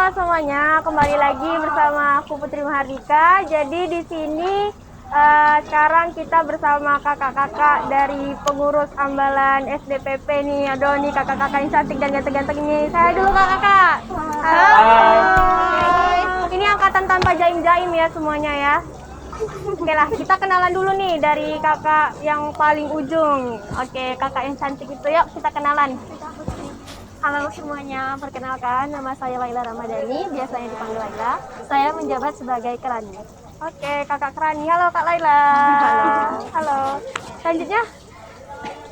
Halo semuanya, kembali lagi bersama aku Putri Mahardika. Jadi di sini sekarang kita bersama kakak-kakak dari pengurus Ambalan SDPP nih. Aduh nih kakak-kakak yang cantik dan ganteng-ganteng ini. Saya dulu kakak-kakak. Hai. Ini angkatan tanpa jaim-jaim ya semuanya ya. Oke lah, kita kenalan dulu nih dari kakak yang paling ujung. Oke, kakak yang cantik itu yuk kita kenalan. Halo semuanya, perkenalkan nama saya Laila Ramadhani, biasanya dipanggil Laila. Saya menjabat sebagai Kerani. Oke, kakak Kerani. Halo Kak Laila. Halo. Halo. Selanjutnya.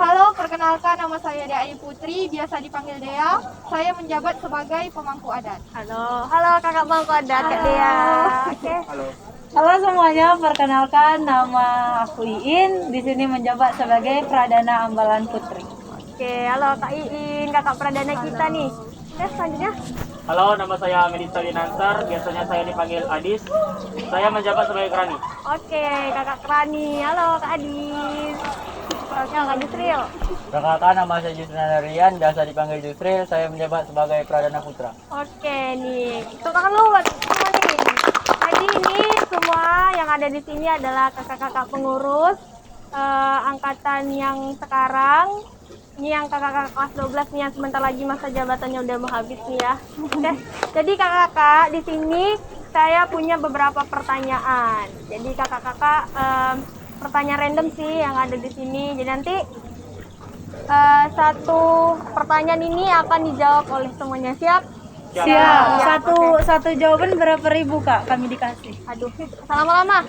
Halo, perkenalkan nama saya Dea Ayu Putri, biasa dipanggil Dea. Saya menjabat sebagai pemangku adat. Halo. Halo kakak pemangku adat Kak Dea. Oke. Halo semuanya, perkenalkan nama aku Iin, di sini menjabat sebagai Pradana Ambalan Putri. Oke, halo Kak Iin, kakak pradana kita nih. Oke, selanjutnya. Halo, nama saya Medisa Winansar, biasanya saya dipanggil Adis. Saya menjabat sebagai Kerani. Oke, kakak Kerani. Halo Kak Adis. Oke, Kak Yusril. Perkenalkan nama saya Justina Rian, biasa dipanggil Jusril, saya menjabat sebagai Pradana Putra. Oke nih, tepuk lu buat semua nih. Jadi ini semua yang ada di sini adalah kakak-kakak pengurus angkatan yang sekarang. Ini yang kakak-kakak kelas 12 nih yang sebentar lagi masa jabatannya udah mau habis nih ya. Oke, jadi kakak-kakak di sini saya punya beberapa pertanyaan. Jadi kakak-kakak pertanyaan random sih yang ada di sini. Jadi nanti satu pertanyaan ini akan dijawab oleh semuanya. Siap? Siap. Ya, Satu jawaban berapa ribu Kak kami dikasih? Aduh, lama-lama.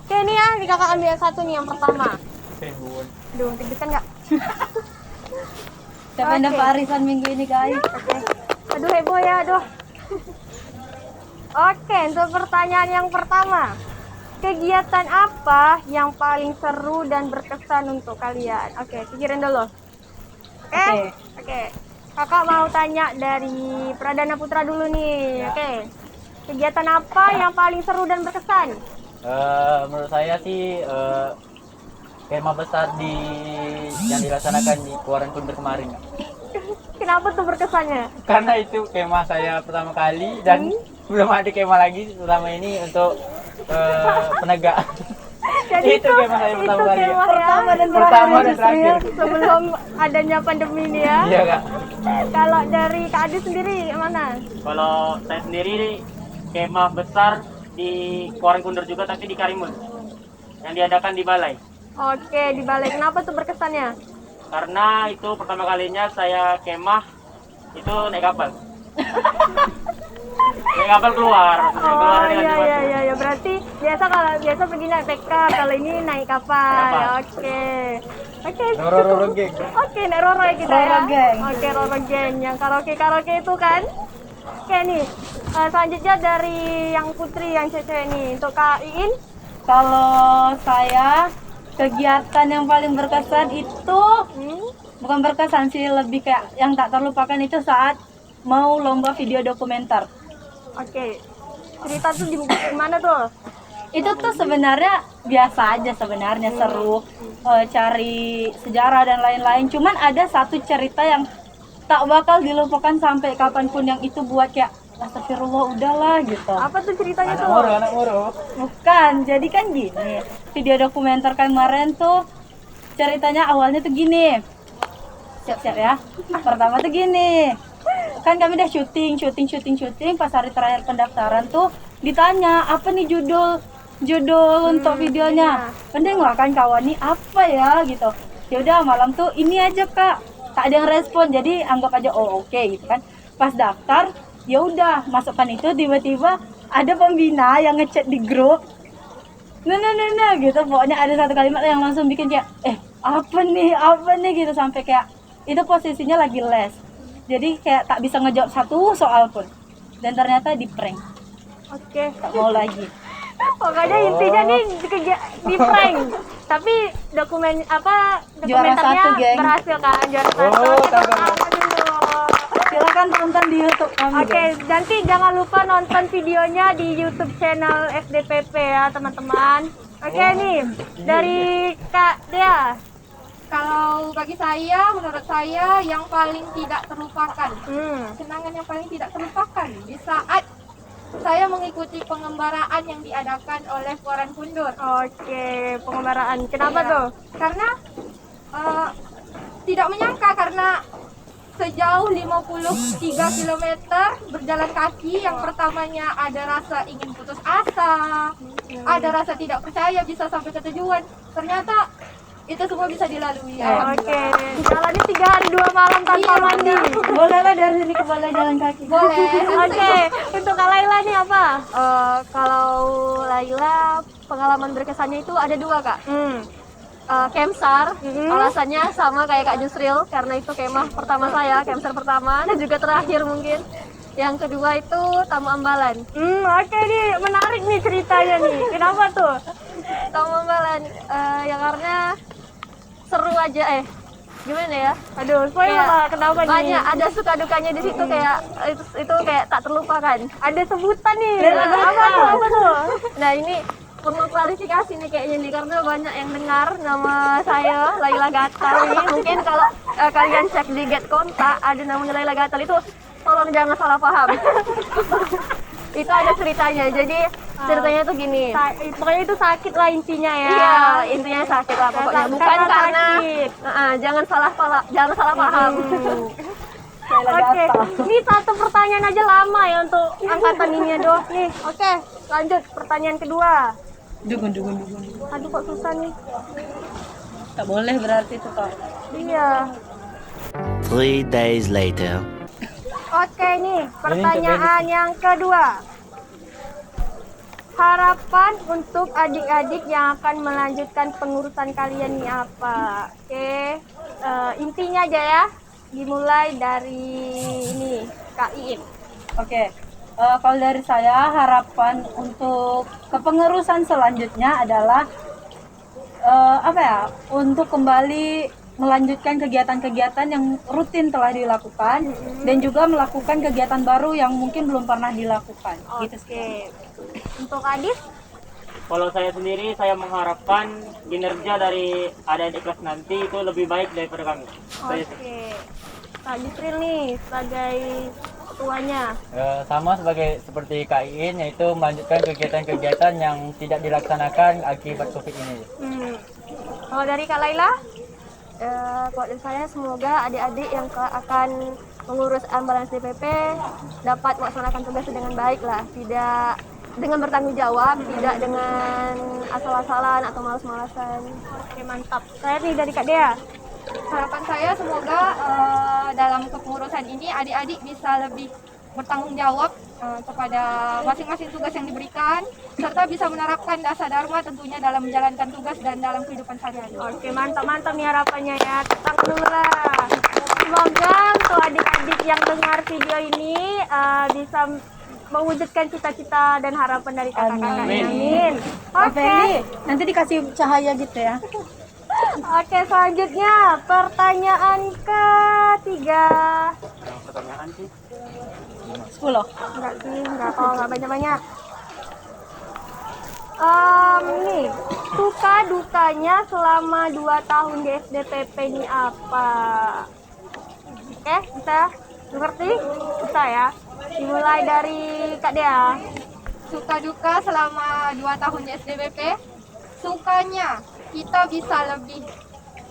Oke, ini ya, di kakak ambil satu nih yang pertama. Ribuan. Aduh, deg-degan nggak? Siapa yang dapat arisan minggu ini Kak Ayu? Oke. Aduh, heboh ya, aduh. Oke, untuk pertanyaan yang pertama. Kegiatan apa yang paling seru dan berkesan untuk kalian? Oke, pikirin dulu. Oke? Oke. Kakak mau tanya dari Pradana Putra dulu nih. Oke. Kegiatan apa yang paling seru dan berkesan? Menurut saya sih kemah besar yang dilaksanakan di Kuaran Kunder kemarin. Kenapa tuh berkesannya? Karena itu kemah saya pertama kali dan belum ada kemah lagi selama ini untuk penegak. Jadi itu kemah saya pertama kali. kemah ya. Pertama dan terakhir. Sebelum adanya pandemi ini ya. Iya Kak. Kalau dari Kak Adi sendiri mana? Kalau saya sendiri kemah besar di Kuaran Kunder juga, tapi di Karimun. Yang diadakan di Balai. Oke, di Balai. Kenapa tuh berkesannya? Karena itu pertama kalinya saya kemah itu naik kapal. Naik kapal keluar Oh dengan iya. Berarti biasa pergi naik PK, kalau ini naik kapal. Oke. Roro geng. Oke, naik Roro ya kita ya. Roro geng. Oke, Roro geng yang karaoke itu kan. Oke nih. Selanjutnya dari yang Putri yang cewek nih. Untuk Kak Iin. Kalau saya kegiatan yang paling berkesan itu bukan berkesan sih, lebih kayak yang tak terlupakan itu saat mau lomba video dokumenter. Oke. Cerita tuh di mana tuh? Itu tuh sebenarnya biasa aja sebenarnya, seru, cari sejarah dan lain-lain. Cuman ada satu cerita yang tak bakal dilupakan sampai kapanpun, yang itu buat kayak astagfirullah udahlah gitu. Apa tuh ceritanya tuh? Anak moro. Bukan, jadi kan gini, video dokumenter kemarin tuh ceritanya awalnya tuh gini. Siap-siap ya. Pertama tuh gini. Kan kami udah syuting, pas hari terakhir pendaftaran tuh ditanya, apa nih judul untuk videonya. Penting lah kan kawan, nih apa ya gitu. Ya udah malam tuh ini aja Kak. Tak ada yang respon, jadi anggap aja oh oke gitu kan. Pas daftar, ya udah masukkan itu, tiba-tiba ada pembina yang ngechat di grup. Nah gitu, pokoknya ada satu kalimat yang langsung bikin kayak apa nih gitu, sampai kayak itu posisinya lagi les. Jadi kayak tak bisa ngejawab satu soal pun. Dan ternyata di prank. Oke. Tak mau lagi. Pokoknya intinya nih di prank. Tapi Juara dokumenternya satu, geng. berhasil kan, juara satu. Oh, Oke, tahu. tepuk tangan dulu. Silakan tonton di YouTube kami. Oke, nanti jangan lupa nonton videonya di YouTube channel SDPP ya teman-teman. Oke nih, dari Kak Dea. Kalau bagi saya, menurut saya yang paling tidak terlupakan, kenangan yang paling tidak terlupakan di saat saya mengikuti pengembaraan yang diadakan oleh Kuaran Kundur. Oke, pengembaraan. Kenapa Iya. tuh? Karena tidak menyangka karena sejauh 53 km berjalan kaki, yang pertamanya ada rasa ingin putus asa, ada rasa tidak percaya bisa sampai ke tujuan. Ternyata itu semua bisa dilalui. Oke, jalannya 3 hari 2 malam tanpa Iya, mandi. Boleh lah dari sini ke balai jalan kaki. Boleh. Oke, untuk Kak Laila nih apa? Kalau Laila pengalaman berkesannya itu ada 2 Kak. Kemsar, alasannya sama kayak Kak Jusril karena itu kemah pertama saya, Kemsar pertama dan juga terakhir mungkin. Yang kedua itu Tamu Ambalan. Oke nih, menarik nih ceritanya nih. Kenapa tuh? Tamu Ambalan ya karena seru aja gimana ya? Aduh, spoiler Kayak lah, kenapa nih? Banyak ada suka dukanya di situ kayak itu kayak tak terlupakan. Ada sebutan nih. Apa Apa tuh? Nah ini perlu klarifikasi nih kayaknya nih karena banyak yang dengar nama saya Laila Gatal nih. Mungkin kalau kalian cek di Get Kontak ada namanya Laila Gatal itu tolong jangan salah paham. Itu ada ceritanya. Jadi ceritanya tuh gini. Pokoknya itu sakit lah intinya ya. Iya, intinya sakit lah pokoknya. Bukan Karena karena sakit. jangan salah paham. Oke, ini satu pertanyaan aja lama ya untuk angkatan ini doh. Nih, oke, lanjut pertanyaan kedua. Dugun. Aduh kok susah nih. Tak boleh berarti itu Kak. Iya. 3 days later. Oke nih, pertanyaan yang kedua. Harapan untuk adik-adik yang akan melanjutkan pengurusan kalian nih apa? Oke, intinya aja ya. Dimulai dari ini, Kak Iin. Oke, kalau dari saya harapan untuk kepengurusan selanjutnya adalah untuk kembali melanjutkan kegiatan-kegiatan yang rutin telah dilakukan dan juga melakukan kegiatan baru yang mungkin belum pernah dilakukan. Gitu sih. Oke, untuk Adit, Kalau saya sendiri, saya mengharapkan kinerja dari adik-adik kelas nanti itu lebih baik daripada kami. Saya sih. oke. Kak Jusril nih sebagai ketuanya. Sama seperti Kak Iin, yaitu melanjutkan kegiatan-kegiatan yang tidak dilaksanakan akibat COVID ini. Kalau dari Kak Laila? Kalau dari saya semoga adik-adik yang akan mengurus ambulans DPP dapat melaksanakan tugas dengan baik lah, tidak dengan bertanggung jawab, tidak dengan asal-asalan atau malas-malasan. Oke, mantap. Saya nih dari Kak Dea. Harapan saya semoga dalam kepengurusan ini adik-adik bisa lebih bertanggung jawab kepada masing-masing tugas yang diberikan, serta bisa menerapkan dasar dharma tentunya dalam menjalankan tugas dan dalam kehidupan sehari-hari. Oke, mantap-mantap nih harapannya ya. Tepuk tangan dulu lah. Semoga untuk adik-adik yang dengar video ini bisa mewujudkan cita-cita dan harapan dari kakak-kakaknya. Amin. Oke. Nanti dikasih cahaya gitu ya. Oke, selanjutnya pertanyaan ketiga. Pertanyaan sih. 10. Enggak sih, enggak banyak-banyak. Nih, suka dukanya selama 2 tahun di SDPP ini apa? Oke, bisa mengerti? Bisa ya. Dimulai dari Kak Dea. Suka duka selama 2 tahun di SDPP, sukanya kita bisa lebih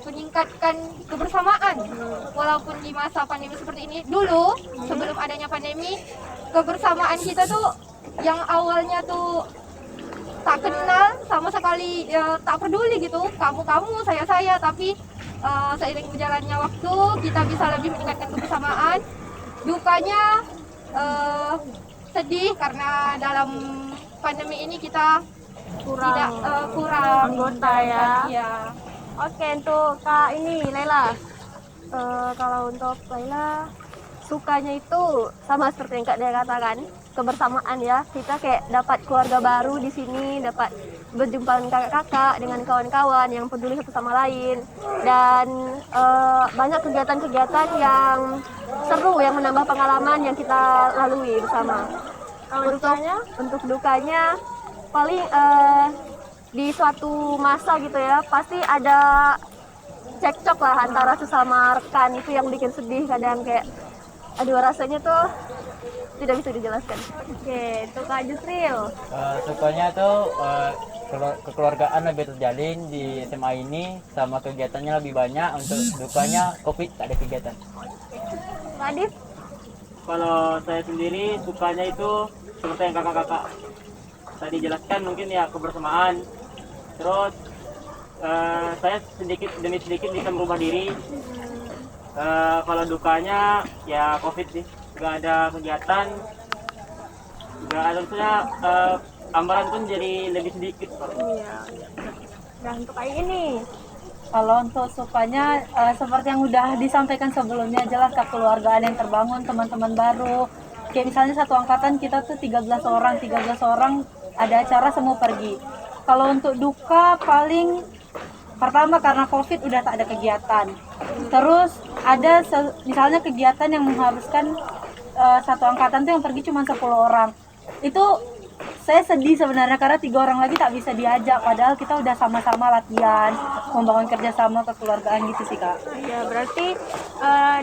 meningkatkan kebersamaan walaupun di masa pandemi seperti ini. Dulu sebelum adanya pandemi, kebersamaan kita tuh yang awalnya tuh tak kenal sama sekali, tak peduli gitu, kamu saya, tapi seiring berjalannya waktu kita bisa lebih meningkatkan kebersamaan. Dukanya sedih karena dalam pandemi ini kita kurang anggota ya. Iya. Oke, untuk Kak ini Laila. Kalau untuk Laila, sukanya itu sama seperti yang Kak Dea katakan, kebersamaan ya. Kita kayak dapat keluarga baru di sini, dapat berjumpa dengan kakak-kakak, dengan kawan-kawan yang peduli satu sama lain, dan banyak kegiatan-kegiatan yang seru yang menambah pengalaman yang kita lalui bersama. Untuk dukanya paling di suatu masa gitu ya, pasti ada cekcok lah antara sesama rekan, itu yang bikin sedih kadang kayak aduh rasanya tuh tidak bisa dijelaskan. Oke, untuk Kak Jusril. Sukanya tuh kekeluargaan lebih terjalin di SMA ini, sama kegiatannya lebih banyak. Untuk dukanya COVID tak ada kegiatan. Kak Adif. Kalau saya sendiri sukanya itu seperti yang kakak-kakak tadi jelaskan, mungkin ya kebersamaan. Terus saya sedikit demi sedikit bisa merubah diri. Kalau dukanya ya COVID sih, nggak ada kegiatan, nggak ada, maksudnya amalan pun jadi lebih sedikit. Iya. Dan untuk kayak ini. Kalau untuk sukanya seperti yang udah disampaikan sebelumnya, jelas kekeluargaan yang terbangun, teman-teman baru. Kayak misalnya satu angkatan kita tuh 13 orang ada acara semua pergi. Kalau untuk duka paling pertama karena COVID udah tak ada kegiatan. Terus ada misalnya kegiatan yang mengharuskan satu angkatan tuh yang pergi cuma 10 orang. Itu saya sedih sebenarnya karena 3 orang lagi tak bisa diajak, padahal kita udah sama-sama latihan, membangun kerjasama kekeluargaan gitu sih Kak. Ya, berarti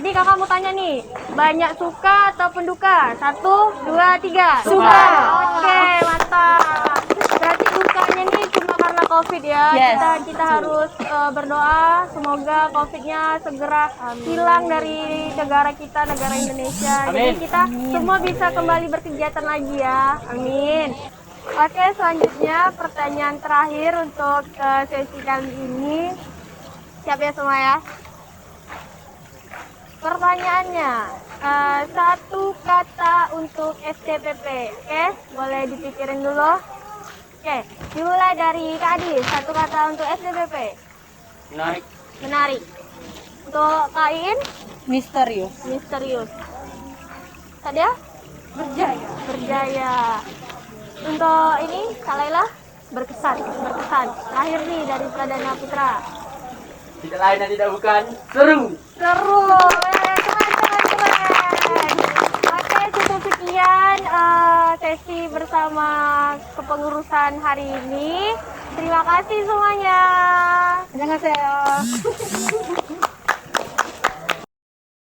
ini kakak mau tanya nih, banyak suka ataupun duka? 1, 2, 3. Suka. Oke, mantap. Berarti dukanya nih cuma karena COVID ya. Yes. Kita harus berdoa semoga COVID-nya segera hilang dari negara kita, negara Indonesia. Jadi Amin. kita semua bisa kembali berkegiatan lagi ya. Amin. Oke, selanjutnya pertanyaan terakhir untuk sesi kali ini. Siap ya semua ya? Pertanyaannya, satu kata untuk SDPP. Oke, boleh dipikirin dulu. Oke, dimulai dari Kak Adi. Satu kata untuk SDPP. Menarik. Menarik. Untuk Kak Iin, Misterius. misterius. Tadi ya? Berjaya. Berjaya. Untuk ini, Kak Laila, berkesan. Berkesan. Terakhir nih dari Pradana Putra. Tidak lain dan tidak bukan seru. Seru. Keren. Oke, cukup sekian sesi bersama kepengurusan hari ini. Terima kasih semuanya. Annyeonghaseyo.